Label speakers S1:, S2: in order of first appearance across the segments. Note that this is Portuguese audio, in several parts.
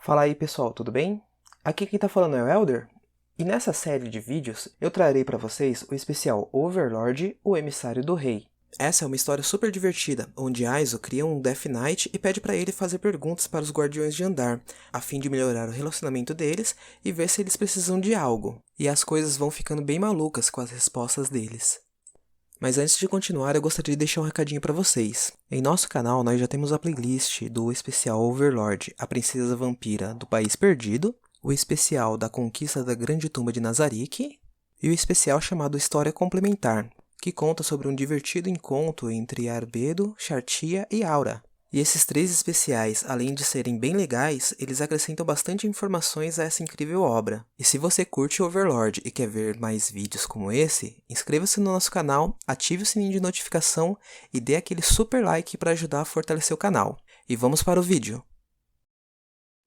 S1: Fala aí pessoal, tudo bem? Aqui quem tá falando é o Elder, e nessa série de vídeos eu trarei para vocês o especial Overlord, o Emissário do Rei. Essa é uma história super divertida, onde Aizo cria um Death Knight e pede para ele fazer perguntas para os Guardiões de Andar, a fim de melhorar o relacionamento deles e ver se eles precisam de algo. E as coisas vão ficando bem malucas com as respostas deles. Mas antes de continuar, eu gostaria de deixar um recadinho para vocês. Em nosso canal, nós já temos a playlist do especial Overlord, a Princesa Vampira do País Perdido, o especial da Conquista da Grande Tumba de Nazarick e o especial chamado História Complementar, que conta sobre um divertido encontro entre Arbedo, Chartia e Aura. E esses três especiais, além de serem bem legais, eles acrescentam bastante informações a essa incrível obra. E se você curte Overlord e quer ver mais vídeos como esse, inscreva-se no nosso canal, ative o sininho de notificação e dê aquele super like para ajudar a fortalecer o canal. E vamos para o vídeo.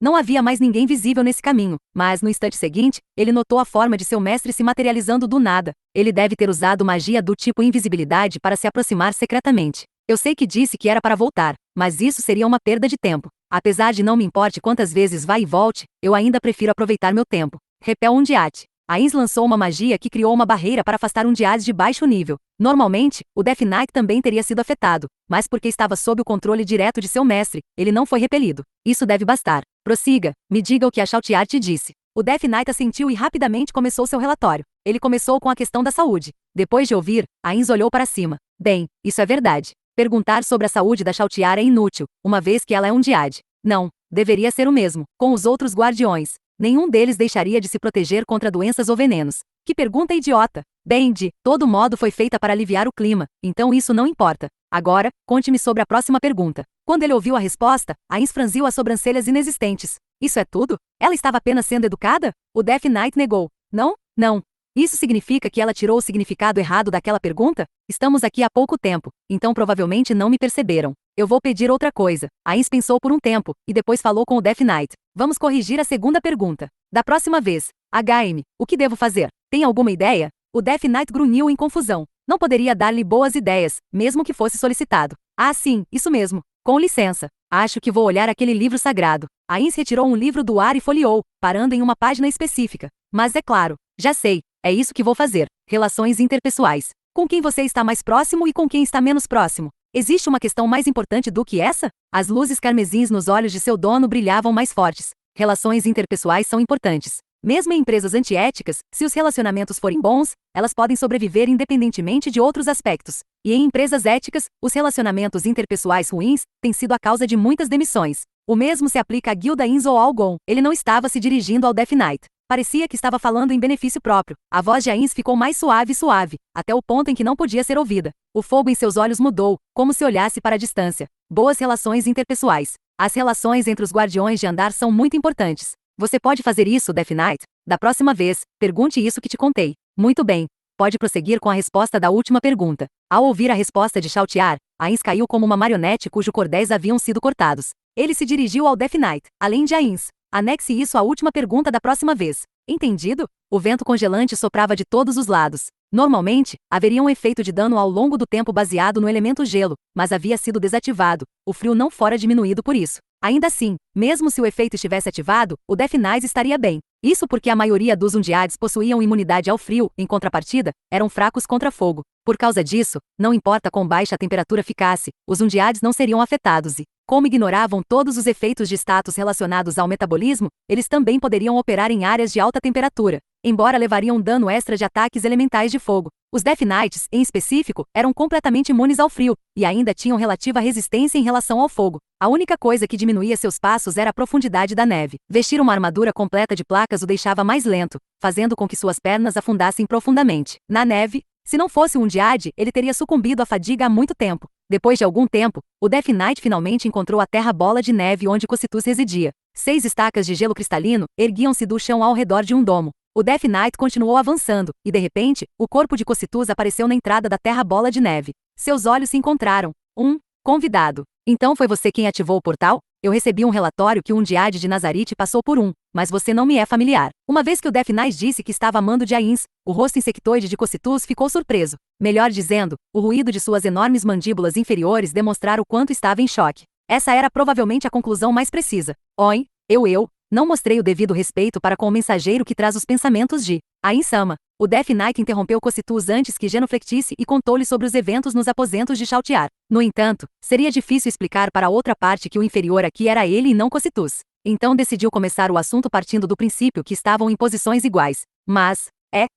S2: Não havia mais ninguém visível nesse caminho, mas no instante seguinte, ele notou a forma de seu mestre se materializando do nada. Ele deve ter usado magia do tipo invisibilidade para se aproximar secretamente. Eu sei que disse que era para voltar, mas isso seria uma perda de tempo. Apesar de não me importe quantas vezes vá e volte, eu ainda prefiro aproveitar meu tempo. Repel Undead. Ainz lançou uma magia que criou uma barreira para afastar Undeads de baixo nível. Normalmente, o Death Knight também teria sido afetado, mas porque estava sob o controle direto de seu mestre, ele não foi repelido. Isso deve bastar. Prossiga, me diga o que a Chautiar te disse. O Death Knight assentiu e rapidamente começou seu relatório. Ele começou com a questão da saúde. Depois de ouvir, Ainz olhou para cima. Bem, isso é verdade. Perguntar sobre a saúde da Chautiar é inútil, uma vez que ela é Undead. Não, deveria ser o mesmo, com os outros guardiões. Nenhum deles deixaria de se proteger contra doenças ou venenos. Que pergunta idiota! Bem, de todo modo foi feita para aliviar o clima, então isso não importa. Agora, conte-me sobre a próxima pergunta. Quando ele ouviu a resposta, Ainz franziu as sobrancelhas inexistentes. Isso é tudo? Ela estava apenas sendo educada? O Death Knight negou. Não, não. Isso significa que ela tirou o significado errado daquela pergunta? Estamos aqui há pouco tempo, então provavelmente não me perceberam. Eu vou pedir outra coisa. Ainz pensou por um tempo, e depois falou com o Death Knight. Vamos corrigir a segunda pergunta. Da próxima vez, HM, o que devo fazer? Tem alguma ideia? O Death Knight grunhiu em confusão. Não poderia dar-lhe boas ideias, mesmo que fosse solicitado. Ah, sim, isso mesmo. Com licença. Acho que vou olhar aquele livro sagrado. Ainz retirou um livro do ar e folheou, parando em uma página específica. Mas é claro, já sei, é isso que vou fazer. Relações interpessoais. Com quem você está mais próximo e com quem está menos próximo. Existe uma questão mais importante do que essa? As luzes carmesins nos olhos de seu dono brilhavam mais fortes. Relações interpessoais são importantes. Mesmo em empresas antiéticas, se os relacionamentos forem bons, elas podem sobreviver independentemente de outros aspectos. E em empresas éticas, os relacionamentos interpessoais ruins têm sido a causa de muitas demissões. O mesmo se aplica à Guilda Ainz ou ao Gon. Ele não estava se dirigindo ao Death Knight. Parecia que estava falando em benefício próprio. A voz de Ainz ficou mais suave e suave, até o ponto em que não podia ser ouvida. O fogo em seus olhos mudou, como se olhasse para a distância. Boas relações interpessoais. As relações entre os Guardiões de Andar são muito importantes. Você pode fazer isso, Death Knight? Da próxima vez, pergunte isso que te contei. Muito bem. Pode prosseguir com a resposta da última pergunta. Ao ouvir a resposta de Chautiar, Ainz caiu como uma marionete cujo cordéis haviam sido cortados. Ele se dirigiu ao Death Knight, além de Ainz. Anexe isso à última pergunta da próxima vez. Entendido? O vento congelante soprava de todos os lados. Normalmente, haveria um efeito de dano ao longo do tempo baseado no elemento gelo, mas havia sido desativado. O frio não fora diminuído por isso. Ainda assim, mesmo se o efeito estivesse ativado, o Death Knight estaria bem. Isso porque a maioria dos Undeads possuíam imunidade ao frio, em contrapartida, eram fracos contra fogo. Por causa disso, não importa quão baixa a temperatura ficasse, os Undeads não seriam afetados e, como ignoravam todos os efeitos de status relacionados ao metabolismo, eles também poderiam operar em áreas de alta temperatura, embora levariam dano extra de ataques elementais de fogo. Os Death Knights, em específico, eram completamente imunes ao frio, e ainda tinham relativa resistência em relação ao fogo. A única coisa que diminuía seus passos era a profundidade da neve. Vestir uma armadura completa de placas o deixava mais lento, fazendo com que suas pernas afundassem profundamente. Na neve, se não fosse um Undead, ele teria sucumbido à fadiga há muito tempo. Depois de algum tempo, o Death Knight finalmente encontrou a terra-bola de neve onde Cocytus residia. 6 estacas de gelo cristalino erguiam-se do chão ao redor de um domo. O Death Knight continuou avançando, e de repente, o corpo de Cocytus apareceu na entrada da terra-bola de neve. Seus olhos se encontraram. Convidado. Então foi você quem ativou o portal? Eu recebi um relatório que um Undead de Nazarick passou por mas você não me é familiar. Uma vez que o Death Knight disse que estava amando de Ainz, o rosto insectoide de Cocytus ficou surpreso. Melhor dizendo, o ruído de suas enormes mandíbulas inferiores demonstrara o quanto estava em choque. Essa era provavelmente a conclusão mais precisa. Oi, Não mostrei o devido respeito para com o mensageiro que traz os pensamentos de Ain-sama. O Death Knight interrompeu Cocytus antes que genuflectisse e contou-lhe sobre os eventos nos aposentos de Chautiar. No entanto, seria difícil explicar para a outra parte que o inferior aqui era ele e não Cocytus. Então decidiu começar o assunto partindo do princípio que estavam em posições iguais. Mas,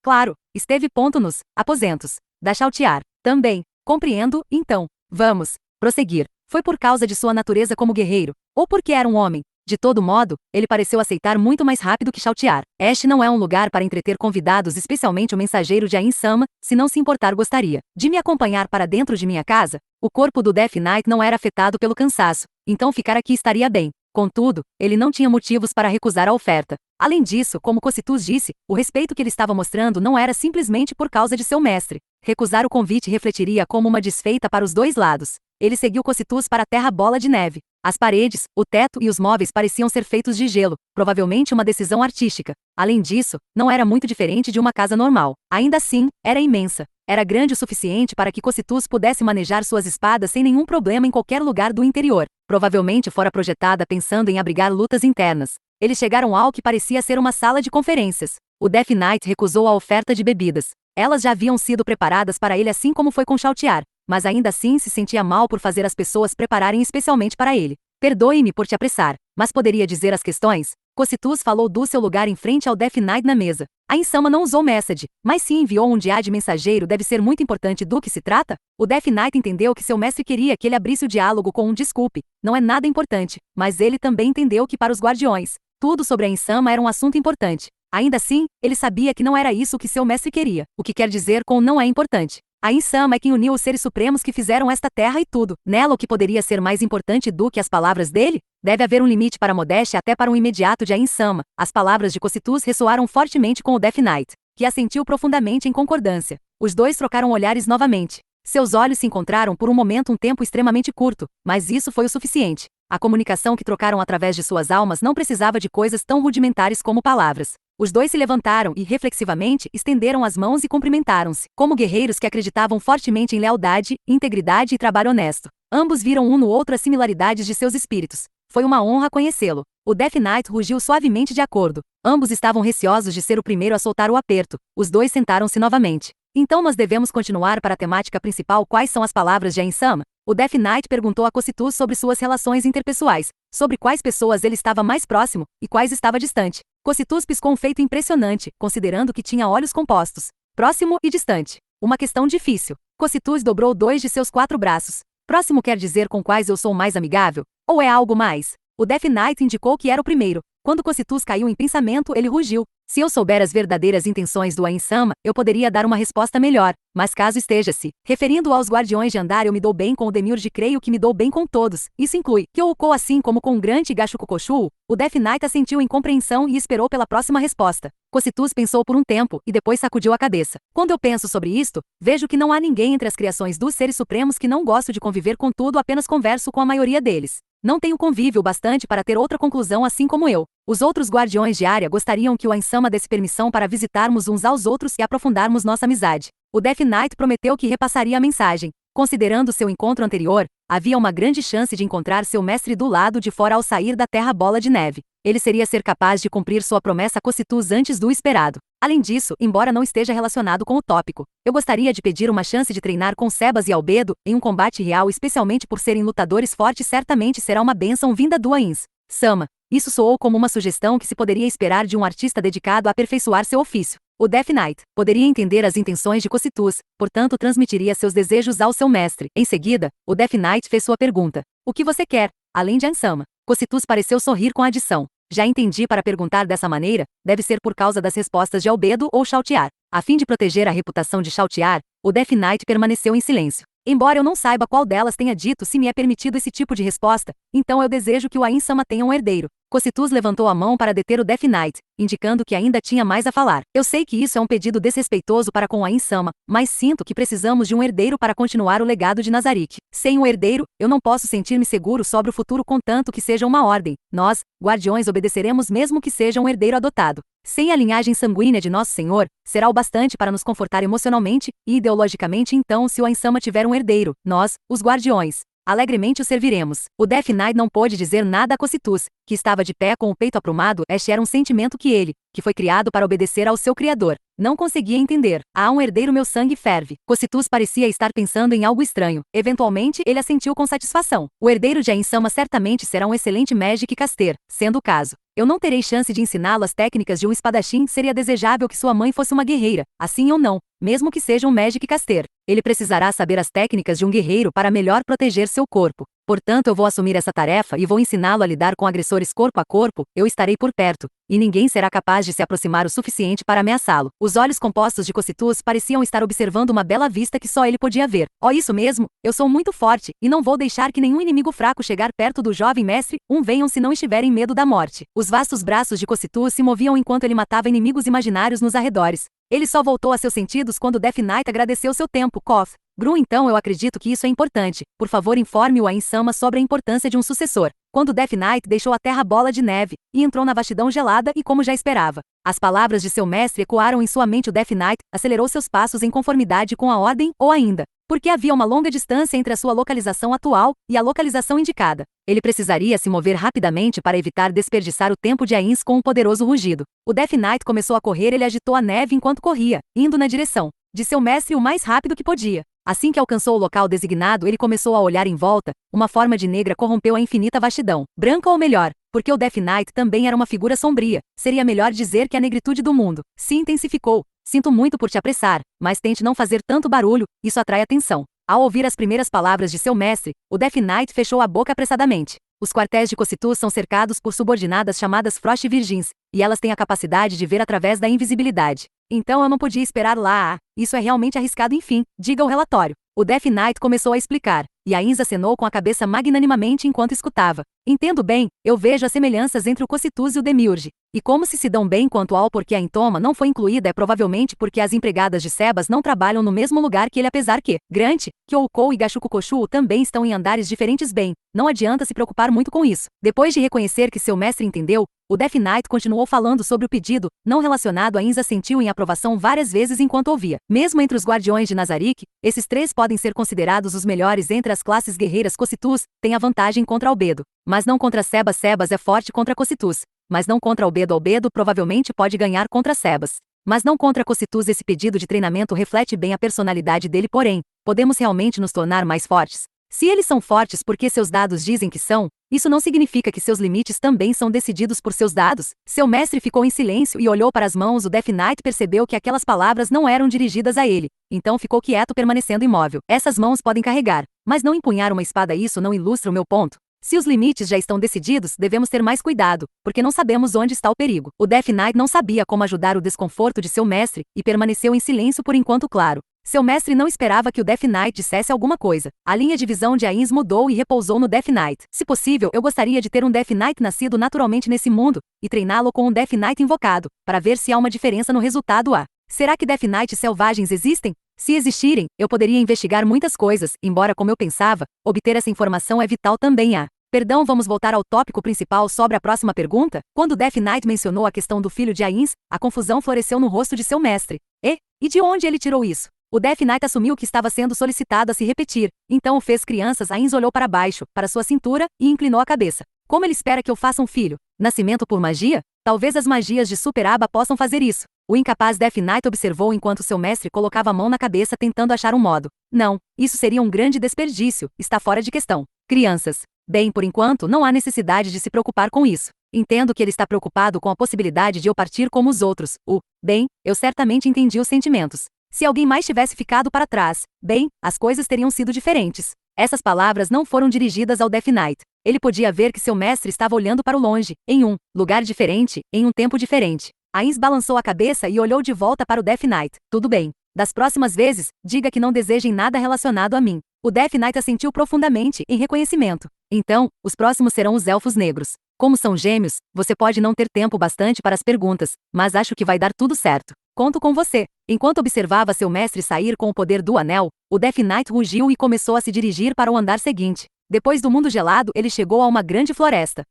S2: claro, esteve ponto nos aposentos da Chautiar. Também, compreendo, então. Vamos prosseguir. Foi por causa de sua natureza como guerreiro, ou porque era um homem. De todo modo, ele pareceu aceitar muito mais rápido que Chautiar. Este não é um lugar para entreter convidados, especialmente o mensageiro de Ain-sama, se não se importar gostaria de me acompanhar para dentro de minha casa. O corpo do Death Knight não era afetado pelo cansaço, então ficar aqui estaria bem. Contudo, ele não tinha motivos para recusar a oferta. Além disso, como Cocytus disse, o respeito que ele estava mostrando não era simplesmente por causa de seu mestre. Recusar o convite refletiria como uma desfeita para os dois lados. Ele seguiu Cocytus para a terra bola de neve. As paredes, o teto e os móveis pareciam ser feitos de gelo, provavelmente uma decisão artística. Além disso, não era muito diferente de uma casa normal. Ainda assim, era imensa. Era grande o suficiente para que Cocytus pudesse manejar suas espadas sem nenhum problema em qualquer lugar do interior. Provavelmente fora projetada pensando em abrigar lutas internas. Eles chegaram ao que parecia ser uma sala de conferências. O Death Knight recusou a oferta de bebidas. Elas já haviam sido preparadas para ele assim como foi com Chautiar, mas ainda assim se sentia mal por fazer as pessoas prepararem especialmente para ele. Perdoe-me por te apressar, mas poderia dizer as questões? Cocytus falou do seu lugar em frente ao Death Knight na mesa. Ain-sama não usou message, mas sim enviou um diário mensageiro. Deve ser muito importante do que se trata? O Death Knight entendeu que seu mestre queria que ele abrisse o diálogo com um desculpe. Não é nada importante, mas ele também entendeu que para os guardiões, tudo sobre Ain-sama era um assunto importante. Ainda assim, ele sabia que não era isso que seu mestre queria. O que quer dizer com não é importante? Ain-sama é quem uniu os seres supremos que fizeram esta terra e tudo. Nela o que poderia ser mais importante do que as palavras dele? Deve haver um limite para a modéstia até para um imediato de Ain-sama. As palavras de Cocytus ressoaram fortemente com o Death Knight, que assentiu profundamente em concordância. Os dois trocaram olhares novamente. Seus olhos se encontraram por um tempo extremamente curto, mas isso foi o suficiente. A comunicação que trocaram através de suas almas não precisava de coisas tão rudimentares como palavras. Os dois se levantaram e, reflexivamente, estenderam as mãos e cumprimentaram-se, como guerreiros que acreditavam fortemente em lealdade, integridade e trabalho honesto. Ambos viram um no outro as similaridades de seus espíritos. Foi uma honra conhecê-lo. O Death Knight rugiu suavemente de acordo. Ambos estavam receosos de ser o primeiro a soltar o aperto. Os dois sentaram-se novamente. Então nós devemos continuar para a temática principal. Quais são as palavras de Ain-sama? O Death Knight perguntou a Cocytus sobre suas relações interpessoais, sobre quais pessoas ele estava mais próximo e quais estava distante. Cocytus piscou um feito impressionante, considerando que tinha olhos compostos. Próximo e distante. Uma questão difícil. Cocytus dobrou 2 de seus 4 braços. Próximo quer dizer com quais eu sou mais amigável? Ou é algo mais? O Death Knight indicou que era o primeiro. Quando Cocytus caiu em pensamento, ele rugiu. Se eu souber as verdadeiras intenções do Ain-sama, eu poderia dar uma resposta melhor. Mas caso esteja-se referindo aos guardiões de Andar, eu me dou bem com o Demiurge, creio que me dou bem com todos. Isso inclui Kyouko assim como com o Grant e Gashukukoshuu. O Death Knight assentiu em compreensão e esperou pela próxima resposta. Cocytus pensou por um tempo e depois sacudiu a cabeça. Quando eu penso sobre isto, vejo que não há ninguém entre as criações dos seres supremos que não gosto de conviver, contudo apenas converso com a maioria deles. Não tenho convívio bastante para ter outra conclusão assim como eu. Os outros guardiões de área gostariam que o Ain-sama desse permissão para visitarmos uns aos outros e aprofundarmos nossa amizade. O Death Knight prometeu que repassaria a mensagem. Considerando seu encontro anterior, havia uma grande chance de encontrar seu mestre do lado de fora ao sair da Terra Bola de Neve. Ele seria ser capaz de cumprir sua promessa a Cocytus antes do esperado. Além disso, embora não esteja relacionado com o tópico, eu gostaria de pedir uma chance de treinar com Sebas e Albedo em um combate real, especialmente por serem lutadores fortes. Certamente será uma bênção vinda do Ain-sama. Isso soou como uma sugestão que se poderia esperar de um artista dedicado a aperfeiçoar seu ofício. O Death Knight poderia entender as intenções de Cocytus, portanto transmitiria seus desejos ao seu mestre. Em seguida, o Death Knight fez sua pergunta. O que você quer, além de Ain-sama? Cocytus pareceu sorrir com a adição. Já entendi, para perguntar dessa maneira, deve ser por causa das respostas de Albedo ou Chautiar. A fim de proteger a reputação de Chautiar, o Death Knight permaneceu em silêncio. Embora eu não saiba qual delas tenha dito se me é permitido esse tipo de resposta, então eu desejo que o Ain-sama tenha um herdeiro. Cocytus levantou a mão para deter o Death Knight, indicando que ainda tinha mais a falar. Eu sei que isso é um pedido desrespeitoso para com o Ain-sama, mas sinto que precisamos de um herdeiro para continuar o legado de Nazarick. Sem um herdeiro, eu não posso sentir-me seguro sobre o futuro, contanto que seja uma ordem. Nós, guardiões, obedeceremos mesmo que seja um herdeiro adotado. Sem a linhagem sanguínea de Nosso Senhor, será o bastante para nos confortar emocionalmente e ideologicamente. Então, se o Ain-sama tiver um herdeiro, nós, os guardiões, Alegremente o serviremos. O Death Knight não pôde dizer nada a Cocytus, que estava de pé com o peito aprumado. Este era um sentimento que ele, que foi criado para obedecer ao seu Criador, não conseguia entender. Há um herdeiro, meu sangue ferve. Cocytus parecia estar pensando em algo estranho. Eventualmente, ele assentiu com satisfação. O herdeiro de Ainsama certamente será um excelente Magic Caster, sendo o caso. Eu não terei chance de ensiná-lo as técnicas de um espadachim. Seria desejável que sua mãe fosse uma guerreira, assim ou não, mesmo que seja um Magic Caster. Ele precisará saber as técnicas de um guerreiro para melhor proteger seu corpo. Portanto, eu vou assumir essa tarefa e vou ensiná-lo a lidar com agressores corpo a corpo. Eu estarei por perto, e ninguém será capaz de se aproximar o suficiente para ameaçá-lo. Os olhos compostos de Cocytus pareciam estar observando uma bela vista que só ele podia ver. Oh, isso mesmo, eu sou muito forte, e não vou deixar que nenhum inimigo fraco chegar perto do jovem mestre. Venham se não estiverem medo da morte. Os vastos braços de Cocytus se moviam enquanto ele matava inimigos imaginários nos arredores. Ele só voltou a seus sentidos quando Death Knight agradeceu seu tempo. Koth. Gru, então eu acredito que isso é importante. Por favor, informe-o a Ainsama sobre a importância de um sucessor. Quando Death Knight deixou a terra bola de neve, e entrou na vastidão gelada e como já esperava. As palavras de seu mestre ecoaram em sua mente. O Death Knight acelerou seus passos em conformidade com a ordem, ou ainda, porque havia uma longa distância entre a sua localização atual e a localização indicada. Ele precisaria se mover rapidamente para evitar desperdiçar o tempo de Ains com um poderoso rugido. O Death Knight começou a correr. Ele agitou a neve enquanto corria, indo na direção de seu mestre o mais rápido que podia. Assim que alcançou o local designado, ele começou a olhar em volta. Uma forma de negra corrompeu a infinita vastidão. Branca, ou melhor, porque o Death Knight também era uma figura sombria. Seria melhor dizer que a negritude do mundo se intensificou. Sinto muito por te apressar, mas tente não fazer tanto barulho, isso atrai atenção. Ao ouvir as primeiras palavras de seu mestre, o Death Knight fechou a boca apressadamente. Os quartéis de Cocytus são cercados por subordinadas chamadas Frost Virgins, e elas têm a capacidade de ver através da invisibilidade. Então eu não podia esperar lá. Isso é realmente arriscado. Enfim, diga o relatório. O Death Knight começou a explicar, e Ains acenou com a cabeça magnanimamente enquanto escutava. Entendo bem, eu vejo as semelhanças entre o Cocytus e o Demiurge. E como se dão bem quanto ao porquê a Intoma não foi incluída é provavelmente porque as empregadas de Sebas não trabalham no mesmo lugar que ele, apesar que Grant, Kyoukou e Gashukukoshuu também estão em andares diferentes. Bem, não adianta se preocupar muito com isso. Depois de reconhecer que seu mestre entendeu, o Death Knight continuou falando sobre o pedido, não relacionado. Ains assentiu em aprovação várias vezes enquanto ouvia. Mesmo entre os guardiões de Nazarick, esses três podem ser considerados os melhores entre as classes guerreiras. Cocytus tem a vantagem contra Albedo, mas não contra Sebas. Sebas é forte contra Cocytus, mas não contra Albedo. Albedo provavelmente pode ganhar contra Sebas, mas não contra Cocytus. Esse pedido de treinamento reflete bem a personalidade dele, porém, podemos realmente nos tornar mais fortes. Se eles são fortes porque seus dados dizem que são, isso não significa que seus limites também são decididos por seus dados. Seu mestre ficou em silêncio e olhou para as mãos. O Death Knight percebeu que aquelas palavras não eram dirigidas a ele, então ficou quieto, permanecendo imóvel. Essas mãos podem carregar, mas não empunhar uma espada. Isso não ilustra o meu ponto. Se os limites já estão decididos, devemos ter mais cuidado, porque não sabemos onde está o perigo. O Death Knight não sabia como ajudar o desconforto de seu mestre, e permaneceu em silêncio por enquanto. Claro, seu mestre não esperava que o Death Knight dissesse alguma coisa. A linha de visão de Ains mudou e repousou no Death Knight. Se possível, eu gostaria de ter um Death Knight nascido naturalmente nesse mundo, e treiná-lo com um Death Knight invocado, para ver se há uma diferença no resultado. Será que Death Knights selvagens existem? Se existirem, eu poderia investigar muitas coisas, embora, como eu pensava, obter essa informação é vital também. Perdão, vamos voltar ao tópico principal sobre a próxima pergunta? Quando Death Knight mencionou a questão do filho de Ains, a confusão floresceu no rosto de seu mestre. E de onde ele tirou isso? O Death Knight assumiu que estava sendo solicitado a se repetir, então o fez crianças. Ains olhou para baixo, para sua cintura, e inclinou a cabeça. Como ele espera que eu faça um filho? Nascimento por magia? Talvez as magias de Superaba possam fazer isso. O incapaz Death Knight observou enquanto seu mestre colocava a mão na cabeça tentando achar um modo. Não, isso seria um grande desperdício, está fora de questão. Crianças. Bem, por enquanto não há necessidade de se preocupar com isso. Entendo que ele está preocupado com a possibilidade de eu partir como os outros. Bem, eu certamente entendi os sentimentos. Se alguém mais tivesse ficado para trás, bem, as coisas teriam sido diferentes. Essas palavras não foram dirigidas ao Death Knight. Ele podia ver que seu mestre estava olhando para o longe, em um lugar diferente, em um tempo diferente. Ains balançou a cabeça e olhou de volta para o Death Knight. Tudo bem. Das próximas vezes, diga que não desejem nada relacionado a mim. O Death Knight assentiu profundamente, em reconhecimento. Então, os próximos serão os Elfos Negros. Como são gêmeos, você pode não ter tempo bastante para as perguntas, mas acho que vai dar tudo certo. Conto com você. Enquanto observava seu mestre sair com o poder do anel, o Death Knight rugiu e começou a se dirigir para o andar seguinte. Depois do mundo gelado, ele chegou a uma grande floresta.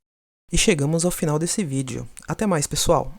S1: E chegamos ao final desse vídeo. Até mais, pessoal!